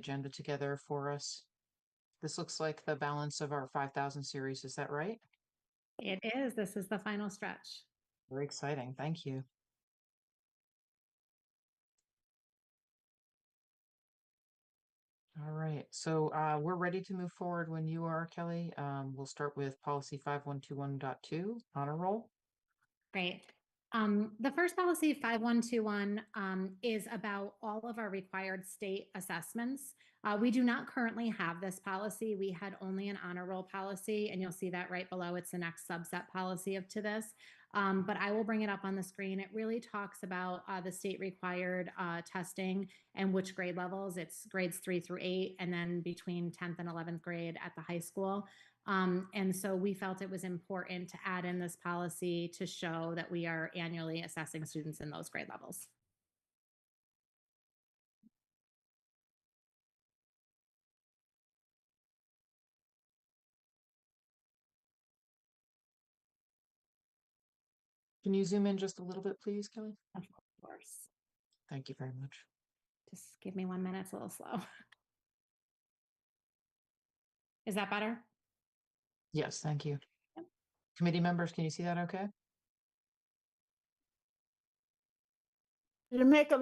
agenda together for us. This looks like the balance of our 5,000 series. Is that right? It is. This is the final stretch. Very exciting. Thank you. All right, so we're ready to move forward when you are, Kelly. We'll start with policy 5121.2, honor roll. Great. The first policy, 5121, is about all of our required state assessments. We do not currently have this policy. We had only an honor roll policy, and you'll see that right below. It's the next subset policy to this. But I will bring it up on the screen. It really talks about the state required testing and which grade levels. It's grades 3 through 8, and then between 10th and 11th grade at the high school. And so we felt it was important to add in this policy to show that we are annually assessing students in those grade levels. Can you zoom in just a little bit, please, Kelly? Of course. Thank you very much. Just give me 1 minute. It's a little slow. Is that better? Yes, thank you. Committee members, can you see that okay? You make it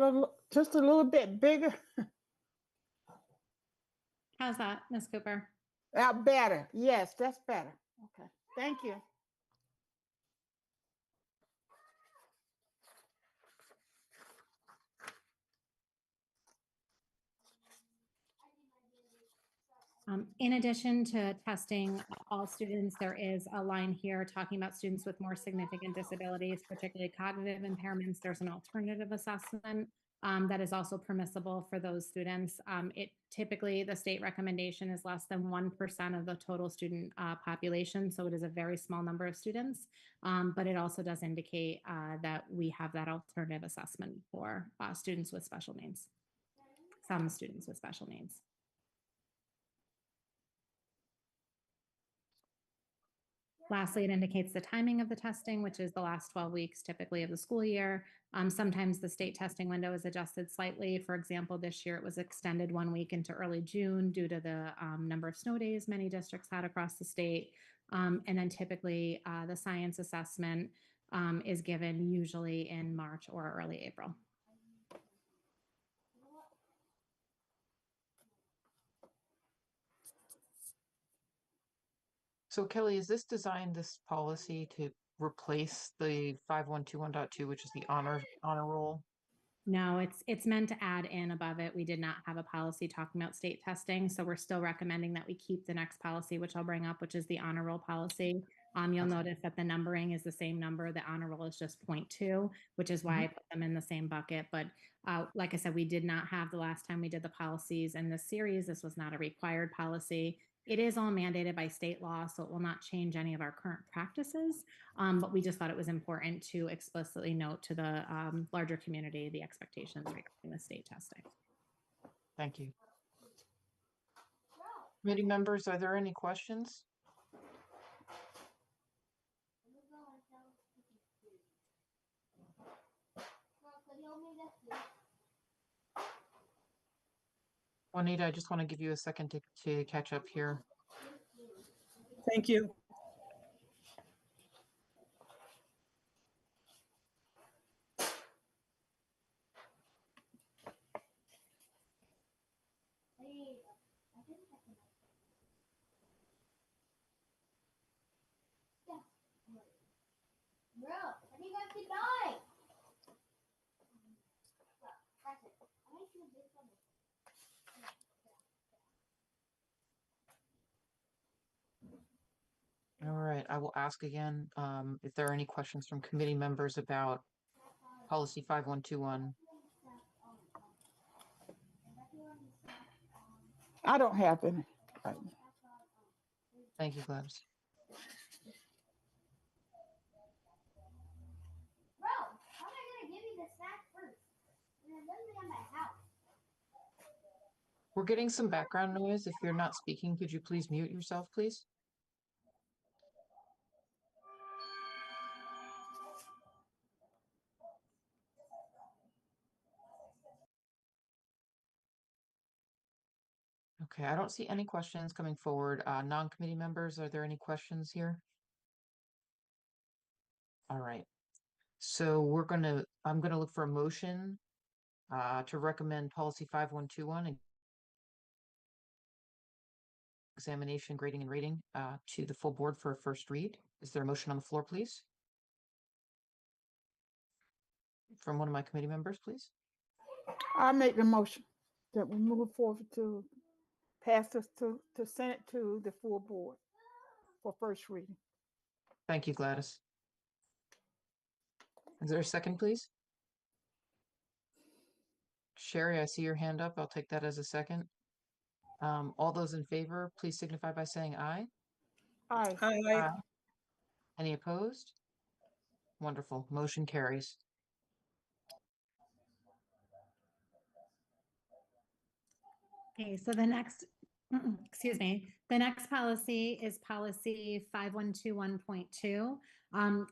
just a little bit bigger. How's that, Ms. Cooper? Better. Yes, that's better. Okay. Thank you. In addition to testing all students, there is a line here talking about students with more significant disabilities, particularly cognitive impairments. There's an alternative assessment that is also permissible for those students. It typically, the state recommendation is less than 1% of the total student population, so it is a very small number of students, but it also does indicate that we have that alternative assessment for students with special needs, some students with special needs. Lastly, it indicates the timing of the testing, which is the last 12 weeks typically of the school year. Sometimes the state testing window is adjusted slightly. For example, this year it was extended 1 week into early June due to the number of snow days many districts had across the state. And then typically the science assessment is given usually in March or early April. So Kelly, is this designed, this policy, to replace the 5121.2, which is the honor roll? No, it's meant to add in above it. We did not have a policy talking about state testing, so we're still recommending that we keep the next policy, which I'll bring up, which is the honor roll policy. You'll notice that the numbering is the same number. The honor roll is just 0.2, which is why I put them in the same bucket. But like I said, we did not have the last time we did the policies in this series. This was not a required policy. It is all mandated by state law, so it will not change any of our current practices, but we just thought it was important to explicitly note to the larger community the expectations regarding the state testing. Thank you. Committee members, are there any questions? Juanita, I just want to give you a second to catch up here. Thank you. All right, I will ask again if there are any questions from committee members about policy 5121. I don't have any. Thank you, Gladys. We're getting some background noise. If you're not speaking, could you please mute yourself, please? Okay, I don't see any questions coming forward. Non-committee members, are there any questions here? All right. So I'm gonna look for a motion to recommend policy 5121, examination, grading and rating, to the full board for a first read. Is there a motion on the floor, please? From one of my committee members, please. I make the motion that we move forward to pass this to send it to the full board for first reading. Thank you, Gladys. Is there a second, please? Sherry, I see your hand up. I'll take that as a second. All those in favor, please signify by saying aye. Aye. Aye. Any opposed? Wonderful. Motion carries. Okay, so the next, excuse me, the next policy is policy 5121.2.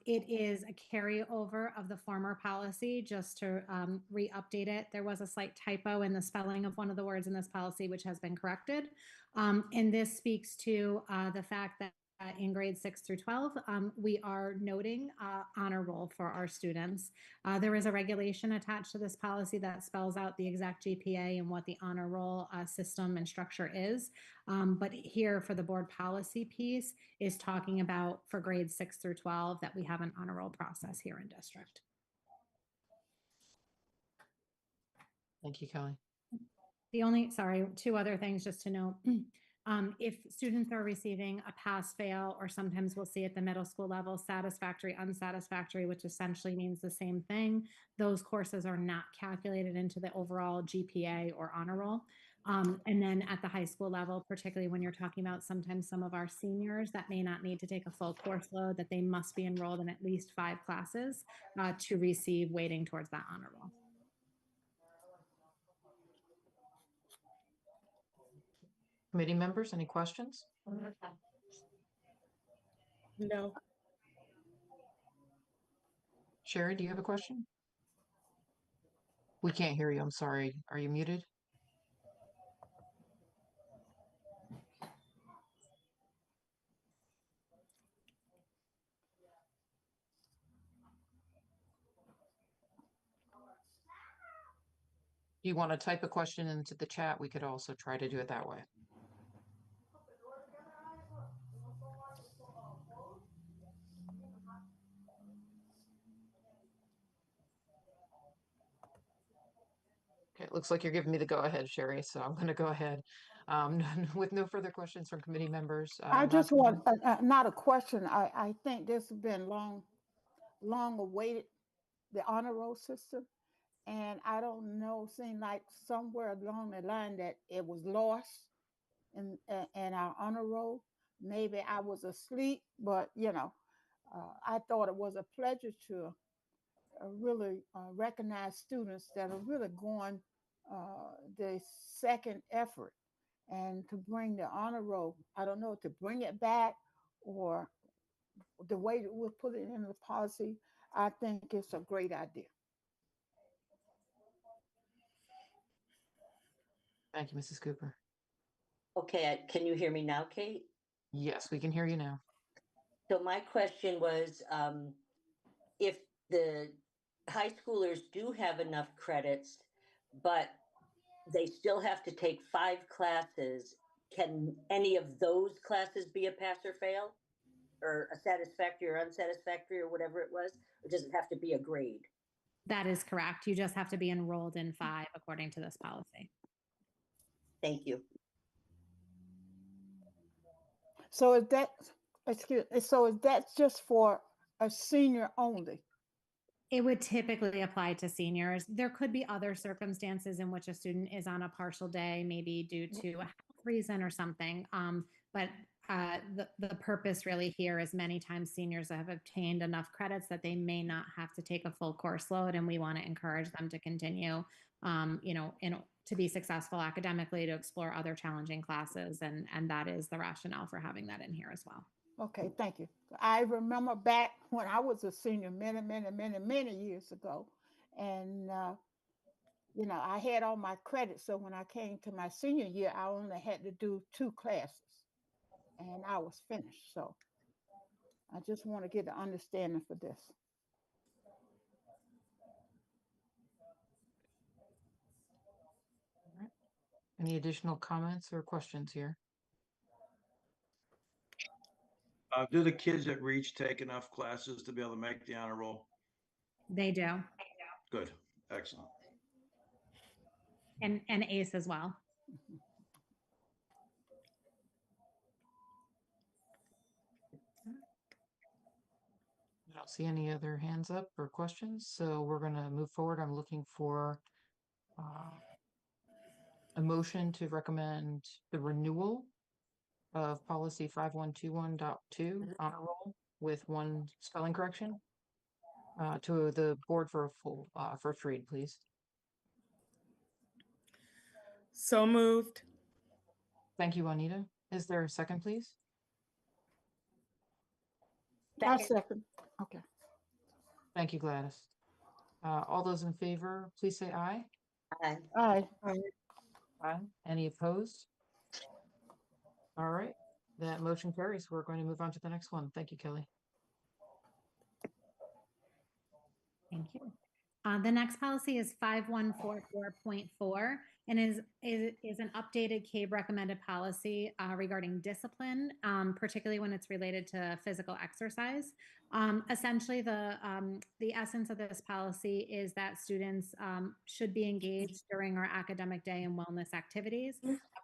It is a carryover of the former policy, just to re-update it. There was a slight typo in the spelling of one of the words in this policy, which has been corrected. And this speaks to the fact that in grades 6 through 12, we are noting honor roll for our students. There is a regulation attached to this policy that spells out the exact GPA and what the honor roll system and structure is. But here for the board policy piece is talking about for grades 6 through 12 that we have an honor roll process here in district. Thank you, Kelly. Sorry, two other things just to note. If students are receiving a pass fail, or sometimes we'll see at the middle school level, satisfactory, unsatisfactory, which essentially means the same thing, those courses are not calculated into the overall GPA or honor roll. And then at the high school level, particularly when you're talking about sometimes some of our seniors that may not need to take a full course load, that they must be enrolled in at least 5 classes to receive weighting towards that honor roll. Committee members, any questions? No. Sherry, do you have a question? We can't hear you. I'm sorry. Are you muted? You want to type a question into the chat? We could also try to do it that way. Okay, it looks like you're giving me the go ahead, Sherry, so I'm going to go ahead. With no further questions from committee members. I just non-committee- want, not a question. I think this has been long awaited, the honor roll system. And I don't know, seemed like somewhere along the line that it was lost in our honor roll. Maybe I was asleep, but I thought it was a pleasure to really recognize students that are really going the second effort, and to bring the honor roll. I don't know, to bring it back or the way that we'll put it in the policy. I think it's a great idea. Thank you, Mrs. Cooper. Okay, can you hear me now, Kate? Yes, we can hear you now. So my question was, if the high schoolers do have enough credits, but they still have to take 5 classes, can any of those classes be a pass or fail? Or a satisfactory or unsatisfactory or whatever it was? Or does it have to be a grade? That is correct. You just have to be enrolled in 5 according to this policy. Thank you. So is that, so is that just for a senior only? It would typically apply to seniors. There could be other circumstances in which a student is on a partial day, maybe due to a health reason or something. But the purpose really here is many times seniors have obtained enough credits that they may not have to take a full course load, and we want to encourage them to continue, to be successful academically, to explore other challenging classes, and that is the rationale for having that in here as well. Okay, thank you. I remember back when I was a senior many years ago, and you know, I had all my credits. So when I came to my senior year, I only had to do 2 classes and I was finished. So I just want to get an understanding for this. All right. Any additional comments or questions here? Do the kids at Reach take enough classes to be able to make the honor roll? They do, Good, excellent. and ACE as well. I don't see any other hands up or questions, so we're going to move forward. I'm looking for a motion to recommend the renewal of policy 5121.2 honor roll with one spelling correction to the board for a full first read, please. So moved. Thank you, Juanita. Is there a second, please? I Second. second. Okay. Thank you, Gladys. All those in favor, please say aye. Aye. Aye. Aye. Any opposed? All right, that motion carries. We're going to move on to the next one. Thank you, Kelly. Thank you. The next policy is 5144.4 and is an updated CABE recommended policy regarding discipline, particularly when it's related to physical exercise. Essentially, the essence of this policy is that students should be engaged during our academic day and wellness activities,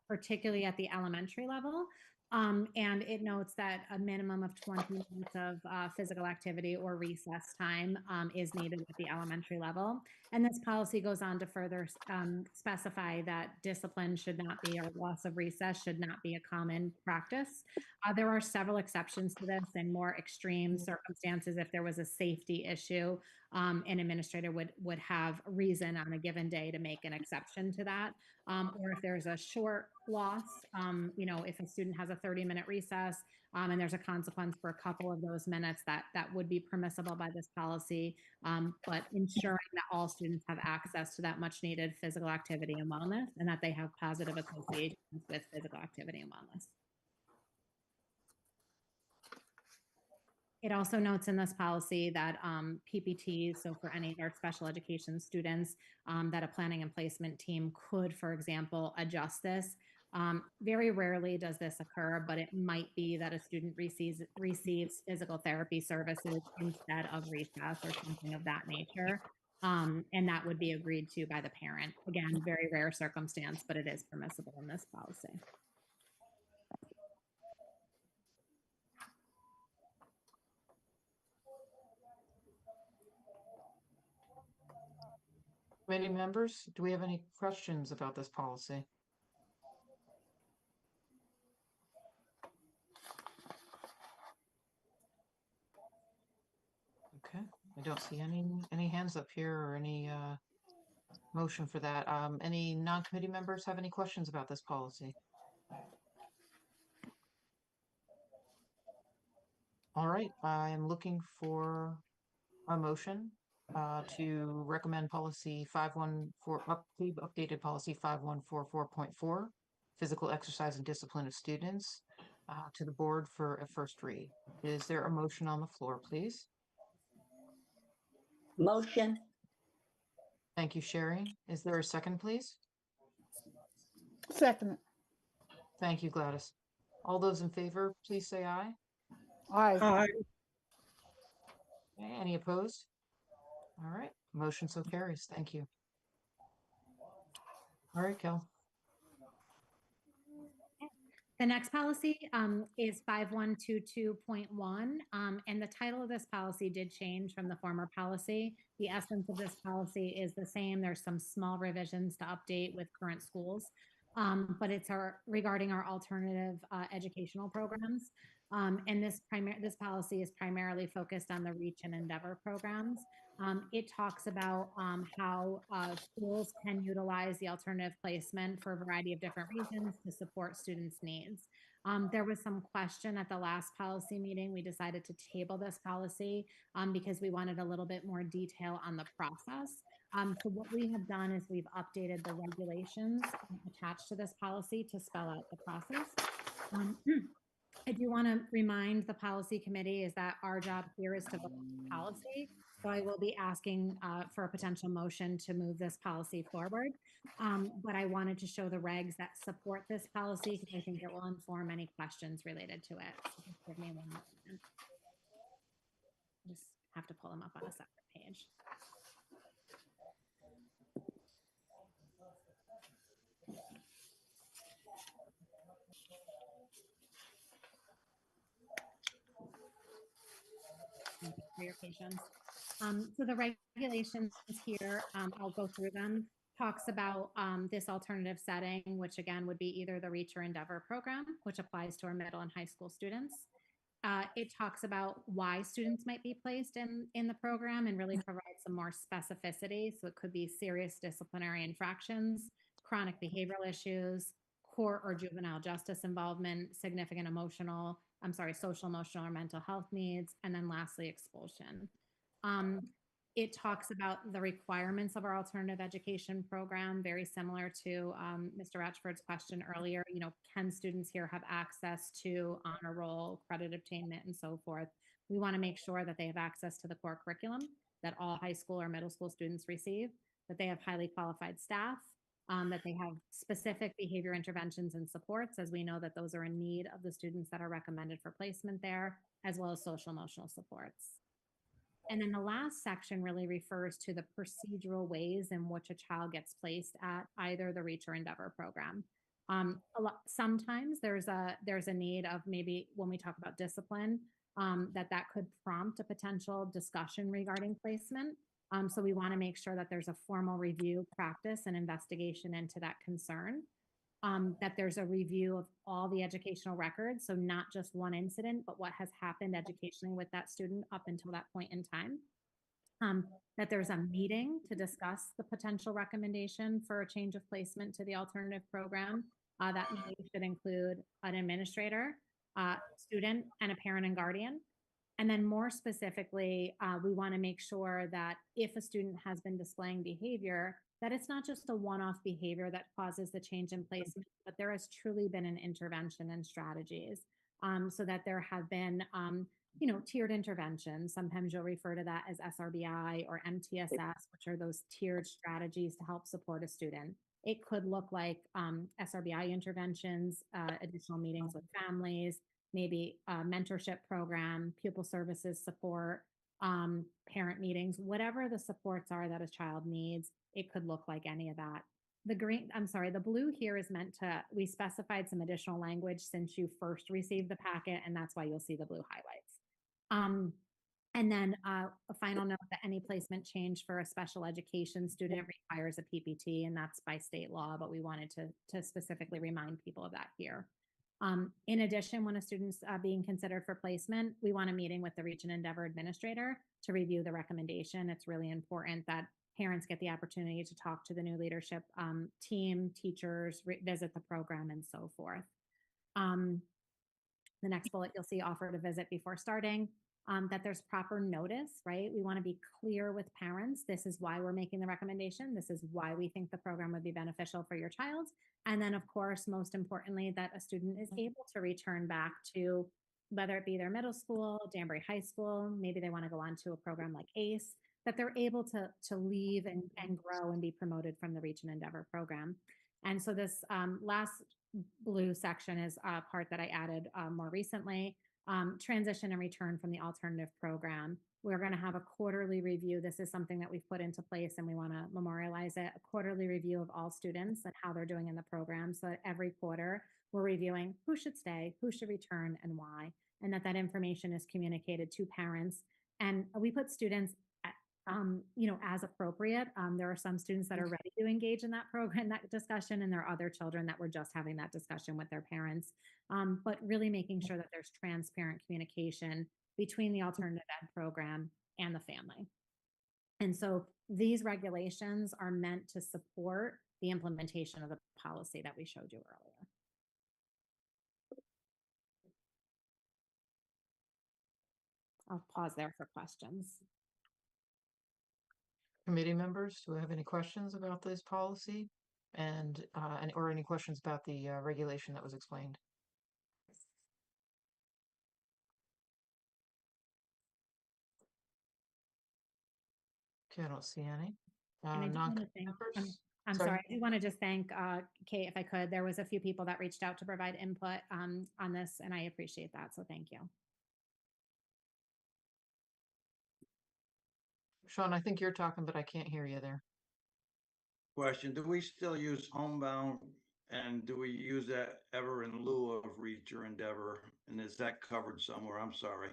particularly at the elementary level. And it notes that a minimum of 20 minutes of physical activity or recess time is needed at the elementary level. And this policy goes on to further specify that discipline should not be, or loss of recess should not be a common practice. There are several exceptions to this and more extreme circumstances. If there was a safety issue, an administrator would have reason on a given day to make an exception to that. Or if there's a short loss, you know, if a student has a 30-minute recess and there's a consequence for a couple of those minutes, that would be permissible by this policy. But ensuring that all students have access to that much needed physical activity and wellness, and that they have positive associations with physical activity and wellness. It also notes in this policy that PPTs, so for any of our special education students, that a planning and placement team could, for example, adjust this. Very rarely does this occur, but it might be that a student receives physical therapy services instead of recess or something of that nature. And that would be agreed to by the parent. Again, very rare circumstance, but it is permissible in this policy. Committee members, do we have any questions about this policy? Okay, I don't see any hands up here or any motion for that. Any non-committee members have any questions about this policy? All right, I am looking for a motion to recommend policy 514, updated policy 5144.4, physical exercise and discipline of students, to the board for a first read. Is there a motion on the floor, please? Motion. Thank you, Sherry. Is there a second, please? Second. Thank you, Gladys. All those in favor, please say aye. Aye. Aye. Okay, any opposed? All right, motion so carries. Thank you. All right, Kel. The next policy is 5122.1, and the title of this policy did change from the former policy. The essence of this policy is the same. There's some small revisions to update with current schools, but it's regarding our alternative educational programs. And this policy is primarily focused on the Reach and Endeavor programs. It talks about how schools can utilize the alternative placement for a variety of different reasons to support students' needs. There was some question at the last policy meeting. We decided to table this policy because we wanted a little bit more detail on the process. So what we have done is we've updated the regulations attached to this policy to spell out the process. I do want to remind the policy committee is that our job here is to vote on the policy. So I will be asking for a potential motion to move this policy forward. But I wanted to show the regs that support this policy because I think it will inform any questions related to it. So just give me one moment. Just have to pull them up on a separate page. Thank you for your patience. So the regulations here, I'll go through them, talks about this alternative setting, which again would be either the Reach or Endeavor program, which applies to our middle and high school students. It talks about why students might be placed in the program and really provides some more specificity. So it could be serious disciplinary infractions, chronic behavioral issues, court or juvenile justice involvement, significant social, emotional, or mental health needs, and then lastly, expulsion. It talks about the requirements of our alternative education program, very similar to Mr. Ratchford's question earlier. You know, can students here have access to honor roll, credit obtainment, and so forth? We want to make sure that they have access to the core curriculum that all high school or middle school students receive, that they have highly qualified staff, that they have specific behavior interventions and supports, as we know that those are in need of the students that are recommended for placement there, as well as social emotional supports. And then the last section really refers to the procedural ways in which a child gets placed at either the Reach or Endeavor program. Sometimes there's a need of maybe when we talk about discipline, that could prompt a potential discussion regarding placement. So we want to make sure that there's a formal review, practice, and investigation into that concern. That there's a review of all the educational records. So not just one incident, but what has happened educationally with that student up until that point in time. That there's a meeting to discuss the potential recommendation for a change of placement to the alternative program. That meeting should include an administrator, student, and a parent and guardian. And then more specifically, we want to make sure that if a student has been displaying behavior, that it's not just a one-off behavior that causes the change in placement, but there has truly been an intervention and strategies, so that there have been, tiered interventions. Sometimes you'll refer to that as SRBI or MTSS, which are those tiered strategies to help support a student. It could look like SRBI interventions, additional meetings with families, maybe a mentorship program, pupil services support, parent meetings, whatever the supports are that a child needs, it could look like any of that. The blue here is meant to, we specified some additional language since you first received the packet, and that's why you'll see the blue highlights. And then a final note that any placement change for a special education student requires a PPT, and that's by state law, but we wanted to specifically remind people of that here. In addition, when a student's being considered for placement, we want a meeting with the Reach and Endeavor administrator to review the recommendation. It's really important that parents get the opportunity to talk to the new leadership team, teachers, visit the program, and so forth. The next bullet you'll see offer to visit before starting. That there's proper notice, right? We want to be clear with parents. This is why we're making the recommendation. This is why we think the program would be beneficial for your child. And then, of course, most importantly, that a student is able to return back to whether it be their middle school, Danbury High School, maybe they want to go on to a program like ACE, that they're able to leave and grow and be promoted from the Reach and Endeavor program. And so this last blue section is a part that I added more recently. Transition and return from the alternative program. We're going to have a quarterly review. This is something that we've put into place and we want to memorialize it. A quarterly review of all students and how they're doing in the program. So that every quarter we're reviewing who should stay, who should return, and why. And that information is communicated to parents. And we put students as appropriate. There are some students that are ready to engage in that program, that discussion, and there are other children that were just having that discussion with their parents. But really making sure that there's transparent communication between the alternative ed program and the family. And so these regulations are meant to support the implementation of the policy that we showed you earlier. I'll pause there for questions. Committee members, do we have any questions about this policy? Or any questions about the regulation that was explained? Okay, I don't see any. And I do Non wanna thank- members? I'm Sorry. sorry, I do want to just thank Kate, if I could. There was a few people that reached out to provide input on this, and I appreciate that. So thank you. Sean, I think you're talking, but I can't hear you there. Question, do we still use homebound and do we use that ever in lieu of reach or endeavor? And is that covered somewhere? I'm sorry.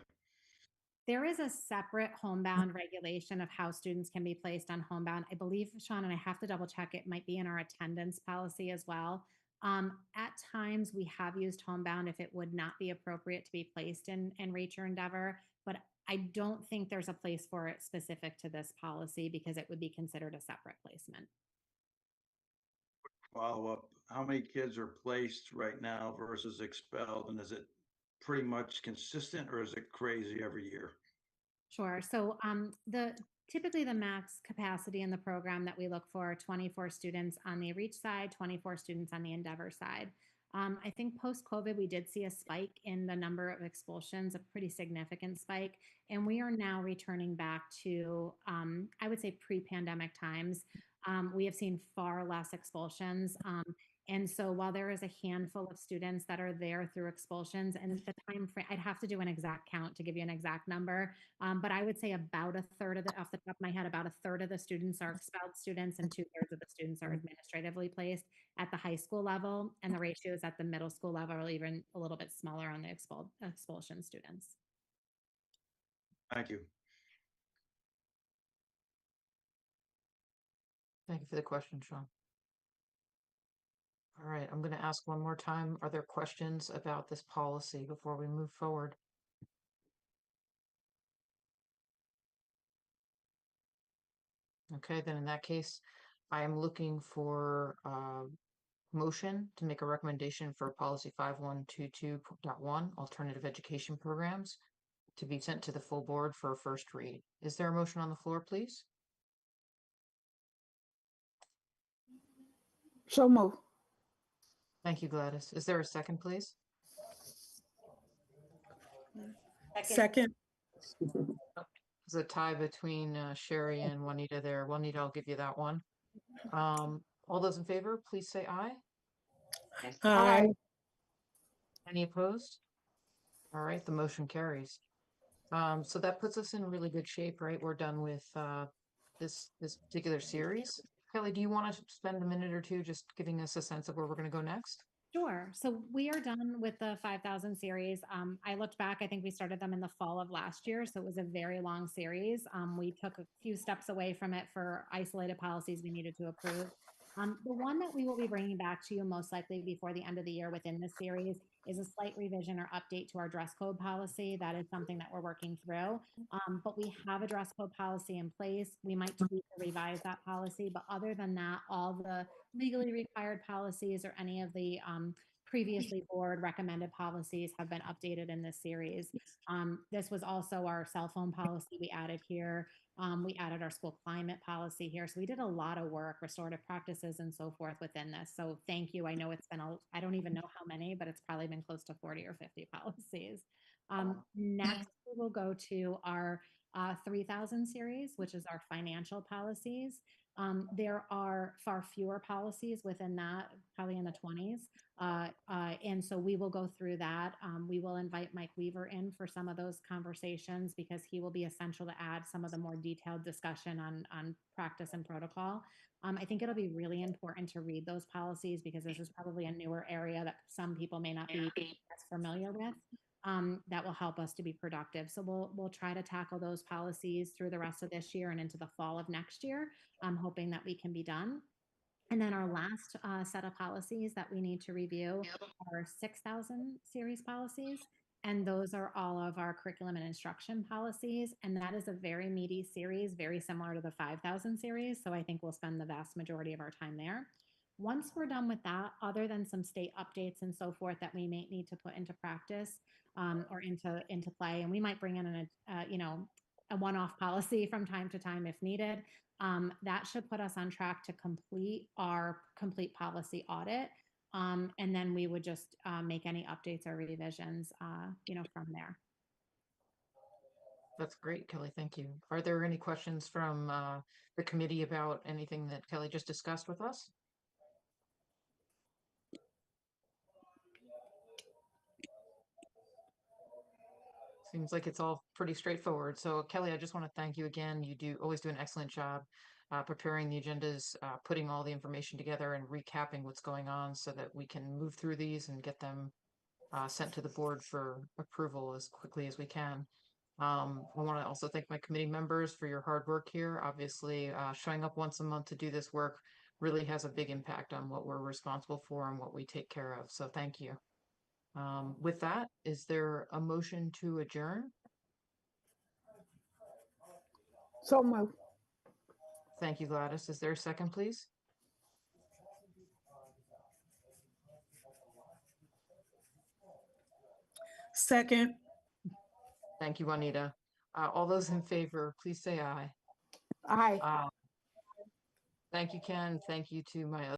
There is a separate homebound regulation of how students can be placed on homebound. I believe, Sean, and I have to double check, it might be in our attendance policy as well. At times, we have used homebound if it would not be appropriate to be placed in Reach or Endeavor, but I don't think there's a place for it specific to this policy because it would be considered a separate placement. Follow up, how many kids are placed right now versus expelled? And is it pretty much consistent or is it crazy every year? Sure. So typically the max capacity in the program that we look for are 24 students on the Reach side, 24 students on the Endeavor side. I think post-COVID, we did see a spike in the number of expulsions, a pretty significant spike, and we are now returning back to, I would say, pre-pandemic times. We have seen far less expulsions. And so while there is a handful of students that are there through expulsions and the time frame, I'd have to do an exact count to give you an exact number. But I would say about a third of off the top of my head, about a third of the students are expelled students and 2/3 of the students are administratively placed at the high school level. And the ratios at the middle school level are even a little bit smaller on the expulsion students. Thank you. Thank you for the question, Sean. All right, I'm going to ask one more time. Are there questions about this policy before we move forward? Okay, then in that case, I am looking for a motion to make a recommendation for policy 5122.1, alternative education programs, to be sent to the full board for a first read. Is there a motion on the floor, please? So move. Thank you, Gladys. Is there a second, please? Second. There's a tie between Sherry and Juanita there. Juanita, I'll give you that one. All those in favor, please say aye. Aye. Any opposed? All right, the motion carries. So that puts us in really good shape, right? We're done with this particular series. Kelly, do you want to spend a minute or two just giving us a sense of where we're going to go next? Sure. So we are done with the 5,000 series. I looked back, I think we started them in the fall of last year. So it was a very long series. We took a few steps away from it for isolated policies we needed to approve. The one that we will be bringing back to you most likely before the end of the year within this series is a slight revision or update to our dress code policy. That is something that we're working through. But we have a dress code policy in place. We might tweak or revise that policy. But other than that, all the legally required policies or any of the previously board recommended policies have been updated in this series. This was also our cell phone policy we added here. We added our school climate policy here. So we did a lot of work, restorative practices and so forth within this. So thank you. I know it's been, I don't even know how many, but it's probably been close to 40 or 50 policies. Next, we will go to our 3,000 series, which is our financial policies. There are far fewer policies within that, probably in the 20s. And so we will go through that. We will invite Mike Weaver in for some of those conversations because he will be essential to add some of the more detailed discussion on practice and protocol. I think it'll be really important to read those policies because this is probably a newer area that some people may not be as familiar with. That will help us to be productive. So we'll try to tackle those policies through the rest of this year and into the fall of next year. I'm hoping that we can be done. And then our last set of policies that we need to review are 6,000 series policies. And those are all of our curriculum and instruction policies. And that is a very meaty series, very similar to the 5,000 series. So I think we'll spend the vast majority of our time there. Once we're done with that, other than some state updates and so forth that we may need to put into practice or into play, and we might bring in a one-off policy from time to time if needed. That should put us on track to complete our complete policy audit. And then we would just make any updates or revisions, from there. That's great, Kelly. Thank you. Are there any questions from the committee about anything that Kelly just discussed with us? Seems like it's all pretty straightforward. So Kelly, I just want to thank you again. You always do an excellent job preparing the agendas, putting all the information together and recapping what's going on so that we can move through these and get them sent to the board for approval as quickly as we can. I want to also thank my committee members for your hard work here. Obviously, showing up once a month to do this work really has a big impact on what we're responsible for and what we take care of. So thank you. With that, is there a motion to adjourn? So moved. Thank you, Gladys. Is there a second, please? Second. Thank you, Juanita. All those in favor, please say aye. Aye. Thank you, Ken. Thank you to my